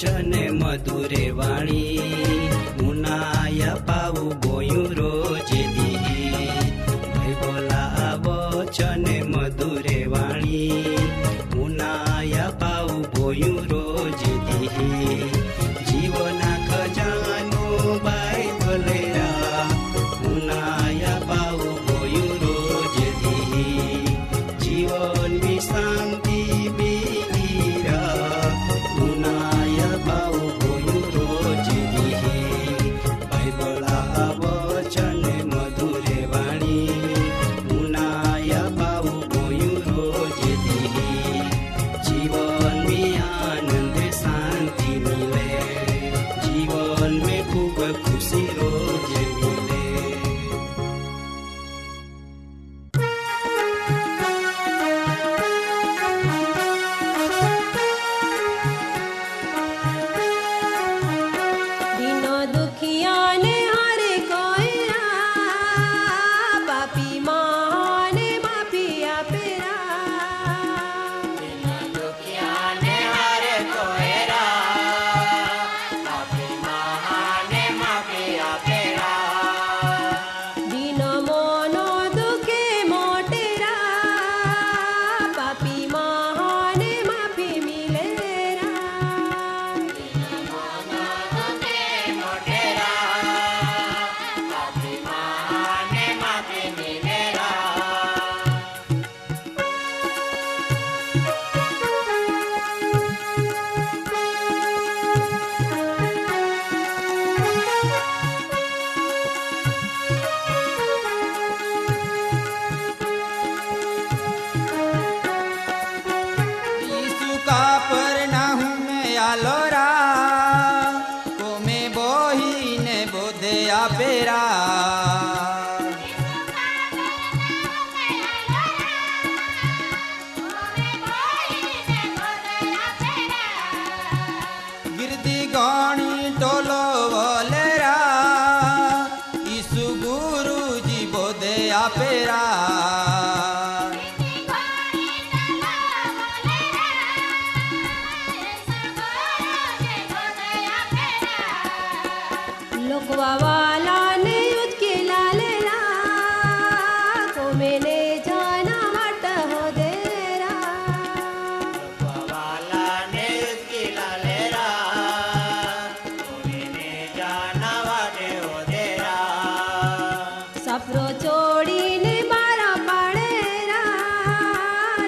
वचन मधुरे वाणी मुनाया पाऊ बोयू रोज दी भाई बोला वचन मधुरे वाणी मुनाया पाऊ बोयू रोज दी जीवना खजानो बाइबलेरा मुनाया पाऊ बोयू रोज दी जीवन में शांति मिलीरा मुनाया पाऊ बोयू रोज दी बाइबला वचन मधुरे वाणी मुनाया पाऊ बोयू रोज दी जीवन में आनंद शांति मिले जीवन में खूब खुशी रोज मिले। दीनो दुखिया ने हरे कोयरा पापी माने माफी आपेरा दीनो मोनो दुखे मोटेरा पापी माने माफी मिलेरा यीशु का परना हूँ मैं आलोरा को में बोही ने बोधे आपेरा गिरदी गौणी टोलो बोलेरा यीशु गुरु जी बोधे आपेरा लोकवा वाला ने उसके लालेरा को मैंने जाना मट हो देरा सफरो छोड़ी ने बारा पड़ेरा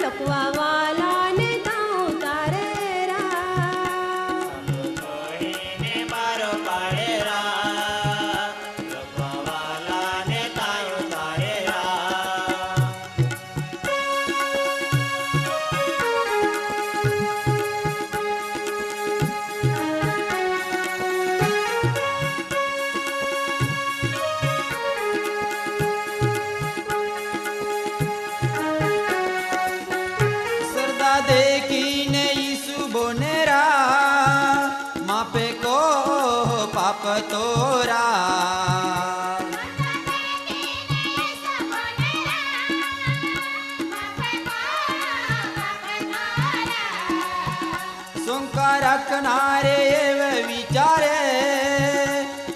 लोकवा वाला ने ताऊ तारेरा सरदा देखी ने यीशु बोनेरा मापे को पाप तोरा शंका रखनारे एवे विचारे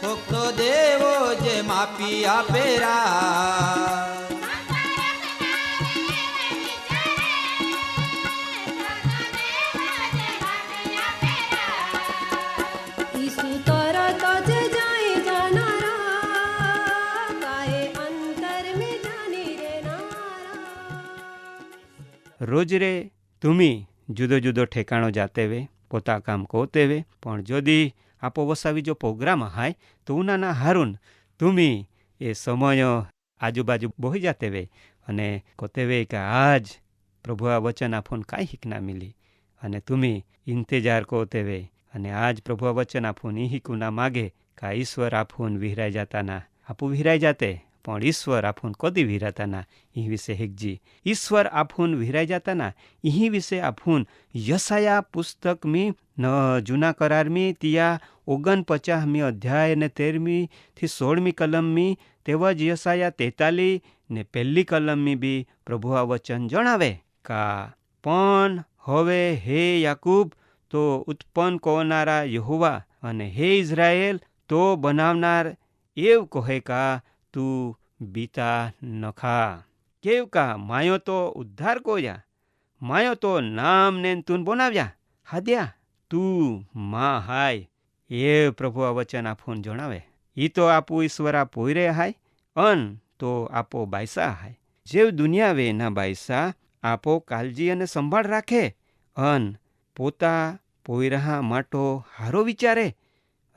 भक्त देवो जे मापी आपेरा ईसु तरत जे जाई जानारा काहे अंतर में जानी रे नारा रोज रे तुमी जुदो जुदो ठेकाणो जाते वे पोता काम कोते वे पण जोदी आपो वसावी जो प्रोग्राम हाय तो उनाना हारून तुमी ए समय आजुबाजू बोही जाते वे अने कोते वे के आज प्रभु आ वचन आफोन काई हिकना मिली अने तुमी इंतजार कोते वे अने आज प्रभु आ वचन आफोन ई हिकुना मागे का ईश्वर आफोन विहराई जाता ना आपू विहराई जाते पण ईश्वर आफून कदी विहराताना ई विषय हिकजी ईश्वर आफून विहराई जाताना ई विषय आफून यशाया पुस्तक में न जूना करार में तिया 49 अध्याय ने 13 थी 16 कलम में तेवज यशाया 43 ने 1 कलम में भी प्रभु आ वचन जणावे का पण हवे हे याकूब તો ઉત્પન્ન કોનારા યહોવા અને હે ઇઝરાયેલ તો બનાવનાર એવ કહે કા તું બીતા નખા કેવ કા માયો તો ઉદ્ધાર કોયા માયો તો નામ ને તું બનાવ્યા હાદ્યા તું માં હાય એ પ્રભુ આ વચન આપું જણાવે ઈ તો આપું ઈશ્વરા પોઈરે હાય અન તો આપો બાયસા હાય જેવ દુનિયા વે ના બાયસા આપો કાળજી અને સંભાળ રાખે અન પોતા પોયરા માટો હારો વિચારે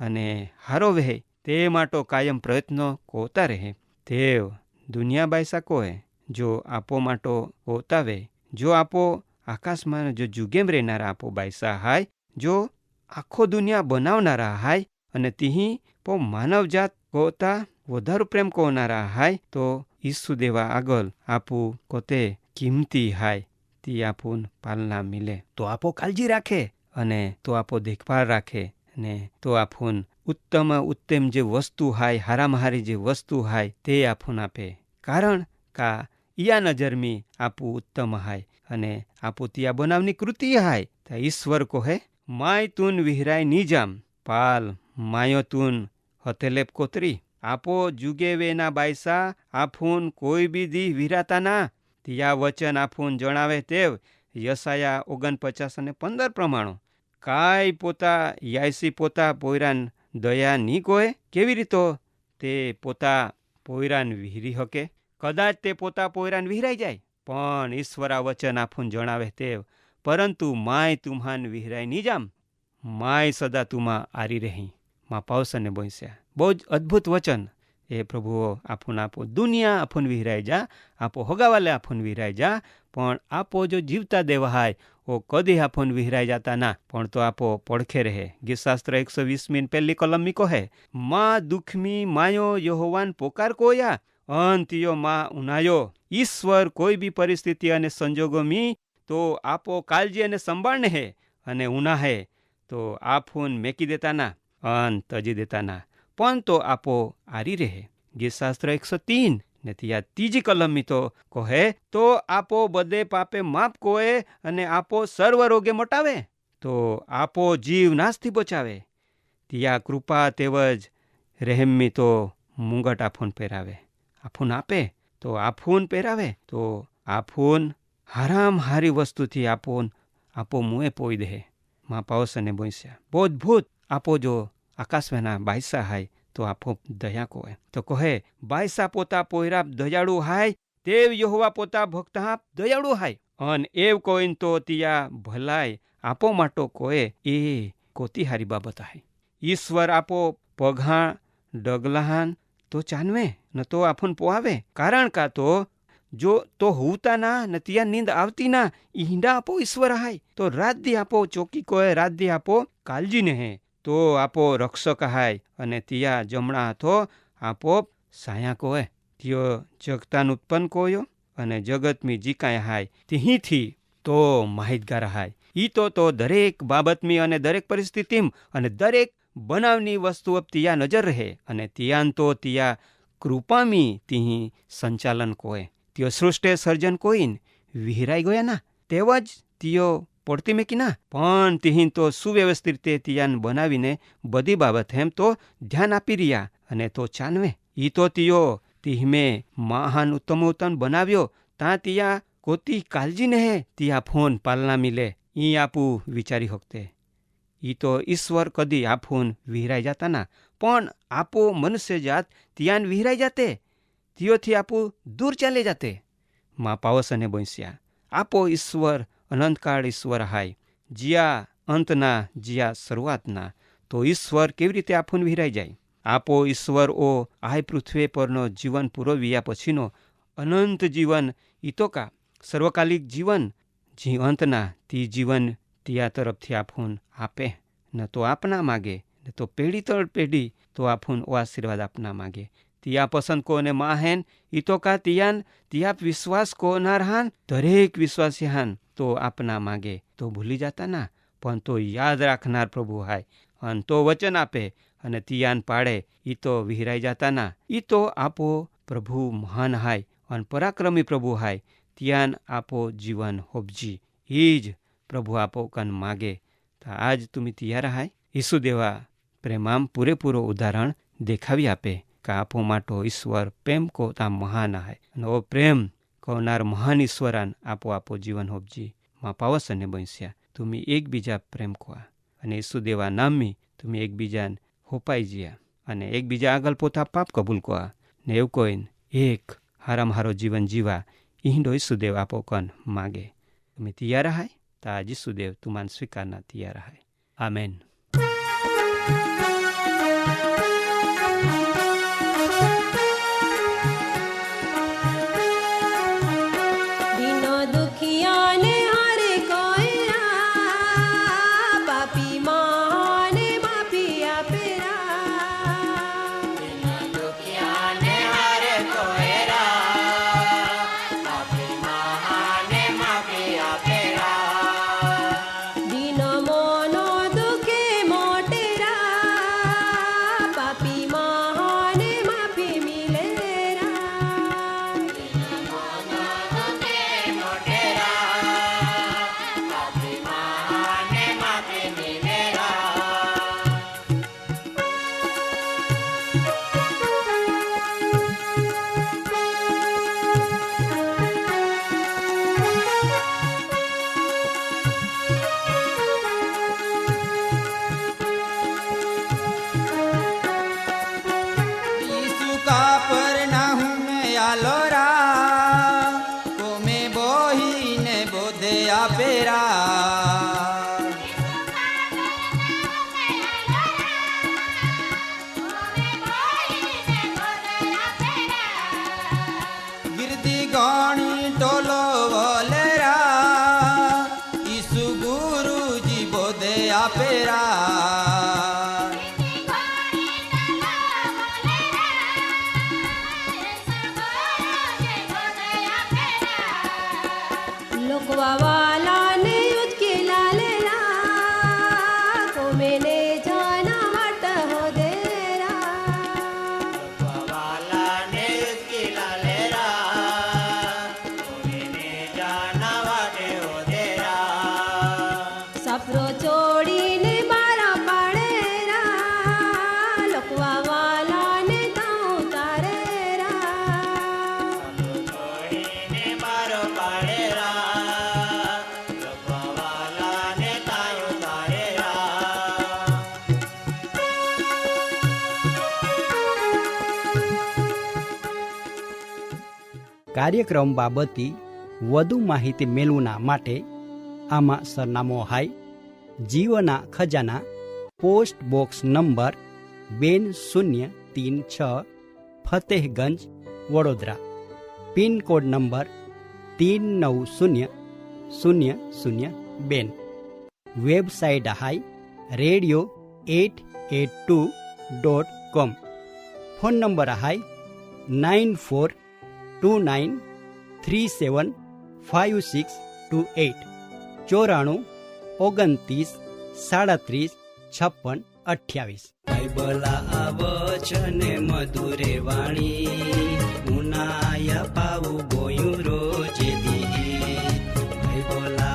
અને હારો વહે તે માટો કાયમ પ્રયત્નો કોતા રહે તેવ દુનિયા બાયસા કોએ જો આપો માટો કોતાવે જો આપો આકાશમાં જો જુગેમ રહેનારા આપો બાયસા હાય જો આખો દુનિયા બનાવનારા હાય અને તિહી પો માનવજાત કોતા વધારે પ્રેમ કોનારા હાય તો ઈસુ દેવા આગળ આપું કોતે કિંમતી હાય તી આપું પાલના મિલે તો આપો કાળજી રાખે અને તો આપો દેખભાળ રાખે ને તો આપું ઉત્તમ જે વસ્તુ હાય હારામાં હારી જે વસ્તુ હાય તે આપું આપે કારણ કા ઈયા નજરમી આપું ઉત્તમ હાય અને આપું ત્યાં બનાવની કૃતિ હાય તો ઈશ્વર કહે માય તું વિહરાય નીજામ પાલ માયો તું હતેલેપ કોતરી આપો જુગે વેના બાયસા આફૂન કોઈ બી દી વિરાતા ના ત્યાં વચન આફૂન જણાવે તેવ યસાયા 49:15 પ્રમાણો કાય પોતા યાયસી પોતા પોયરાન દયા ની કોય કેવી રીતો તે પોતા પોયરાન વિહરી હકે કદાચ તે પોતા પોયરાન વિહરાઈ જાય પણ ઈશ્વરા વચન આફૂન જણાવે તેવ પરંતુ માય તુમ્હાન વિહરાય ની જામ માય સદા તુમા આરી રહી માં પાવસને બોંસ્યા બહુ જ અદ્ભુત વચન એ પ્રભુઓ આપુન આપો દુનિયા આપુન વિહરાઈ જા આપો હગાવાલે આપુન વિહરાઈ જા પણ આપો જો જીવતા દેવા હાય ઓ કદી આપુન વિહરાઈ જાતા ના પણ તો આપો પડખે રહે ગીતશાસ્ત્ર 120 પહેલી કલમમી કહે માં દુઃખમી માયો યહોવાન પોકાર કોયા અંતિયો માં ઉનાયો ઈશ્વર કોઈ બી પરિસ્થિતિ અને સંજોગોમી તો આપો કાળજી અને સંભાળને હે અને ઉના હે તો આપુન મેકી દેતા ના અન તજી દેતા ના પણ તો આપો આરી રહે ગીતશાસ્ત્ર 103 ને ત્યાં ત્રીજી કલમમી તો કહે તો આપો બધે પાપે માપ કોએ અને આપો સર્વ રોગે મટાવે તો આપો જીવ નાશથી બચાવે ત્યાં કૃપા તેવજ રહેમી તો મુંગટ આફૂન પહેરાવે આફૂન આપે તો આફૂન પહેરાવે તો આફૂન હારામ હારી વસ્તુથી આપો મુએ પોઈ દે માં પાવસને બોંસ્યા બોધભૂત આપો જો આકાશવેના બાયસા હાય તો આપો દયા કોય તો કહે બાયસા પોતા પોયરા દયાળુ હાય તેવ યહોવા પોતા ભક્ત હા દયાળુ હાય અન એવ કોઈન તો તિયા ભલાય આપો માટો કોય એ કોતી હારી બાબત હાય ઈશ્વર આપો પઘા ડગલાહાન તો ચાનવે ન તો આપણ પોહાવે કારણ કા તો જો તો હોતા ના ને ત્યાં નીંદ આવતી ના ઈંડા આપો ઈશ્વર હાય તો રાત દી આપો ચોકી કોય રાત દી આપો કાળજી ને હે તો આપો રક્ષક હાય અને ત્યાં જમણા હાથો આપો સાયા કોય ત્યો જગતાન ઉત્પન્ન કોયો અને જગતમી જીકાય હાય તીથી તો માહિતગાર હાય ઈ તો દરેક બાબતમી અને દરેક પરિસ્થિતિમ અને દરેક બનાવની વસ્તુઓ ત્યાં નજર રહે અને ત્યાં તો ત્યાં કૃપામી તી સંચાલન કોય ત્યો સૃષ્ટે સર્જન કોઈન વિહરાઈ ગયા ના તેવા જ ત્યો પડતી મેકી ના પણ તિહીન તો સુવ્યવસ્થિત રીતે તિયાન બનાવીને બધી બાબત એમ તો ધ્યાન આપી રહ્યા અને તો ચાનવે ઈ તો તિયો તિહમે મહાન ઉત્તમ બનાવ્યો તાં તિયા કોતી કાળજી ને હે તિયા ફોન પાલના મિલે ઈ આપું વિચારી હકતે ઈ તો ઈશ્વર કદી આપૂન વિહરાઈ જાતા ના પણ આપો મનુષ્ય જાત તિયાન વિહરાઈ જાતે ત્યોથી આપું દૂર ચાલે જાતે માં પાવસને બોંસ્યા આપો ઈશ્વર અનંતકાળ ઈશ્વર હાય જ્યાં અંતના જ્યાં શરૂઆતના તો ઈશ્વર કેવી રીતે આપૂન વિહરાઈ જાય આપો ઈશ્વર ઓ આય પૃથ્વી પરનો જીવન પૂરો વિયા પછીનો અનંત જીવન ઈતોકા સર્વકાલિક જીવન જી અંતના તી જીવન ત્યાં તરફથી આપૂન આપે ન તો આપના માગે ન તો પેઢી તળ પેઢી તો આપૂન ઓ આશીર્વાદ આપના માગે ત્યાં પસંદ કોને માહેન ઈતોકા ત્યાં વિશ્વાસ કોનાર હાન દરેક વિશ્વાસી હાન તો આપના માગે તો ભૂલી જાતા ના પણ તો યાદ રાખનાર પ્રભુ હાય અન તો વચન આપે અને તિયાન પાડે ઈ તો વિહરાઈ જાતા ના ઈ તો આપો પ્રભુ મહાન હાય અન પરાક્રમી પ્રભુ હાય તિયાન આપો જીવન હોબજી ઈ જ પ્રભુ આપો કન માગે तर आज तुम्ही तयार आहाय? ઈસુ દેવા પ્રેમામ પૂરેપૂરો ઉદાહરણ દેખાવી આપે કે આપો માટો ઈશ્વર પ્રેમ કો તા મહાન આહાય અને ઓ પ્રેમ કોનાર મહાન ઈશ્વરાન આપો જીવન હોપજી માં પાવસ અને બન્સ્યા तुम्ही એકબીજા પ્રેમ કોવા અને ઈસુ દેવા નામમી तुम्ही એકબીજાને હોપાઈ જ્યા અને એકબીજા આગળ પોતા પાપ કબૂલ કોવા ને એવું કોઈને એક હારામ હારો જીવન જીવા ઈંડો ઈસુદેવ આપો કન માગે. તમે તૈયાર આહાય? તા આજ ઈસુદેવ તુમાન સ્વીકારના તૈયાર આહાય. આમેન. દીનો દુખિયાને હારે કોયરા પાપી માને માફી આપેરા દીનો દુખિયાને હારે કોયરા પાપી માને માફી આપેરા દીનો મોનો દુખે મોટેરા પાપી માને માફી મિલેરા यीशु का परना हूँ मैं आलोरा को में बोही ने बोधे आपेरा गिरदी गौणी टोलो वोलेरा यीशु गुरु जी बोधे आपेरा લોકવા વાલાને ઉચકેલા લેલા કોમેને જાના વાટ હો દેરા સફરો છોડીને બારા પાડેરા લોકવા વાલાને તાઉ તારેરા કાર્યક્રમ બાબતે વધુ માહિતી મેળવવા માટે આમાં સરનામો હાય જીવના ખજાના post box number 2036 Fatehganj Vadodara pin code number 390002 website હાય radio882.com ફોન નંબર હાય 9429375628 9429375628. બાઇબલા વચને મધુરે વાણી ઉનાયા પાવું ગોયું રોજે દી બાઇબલા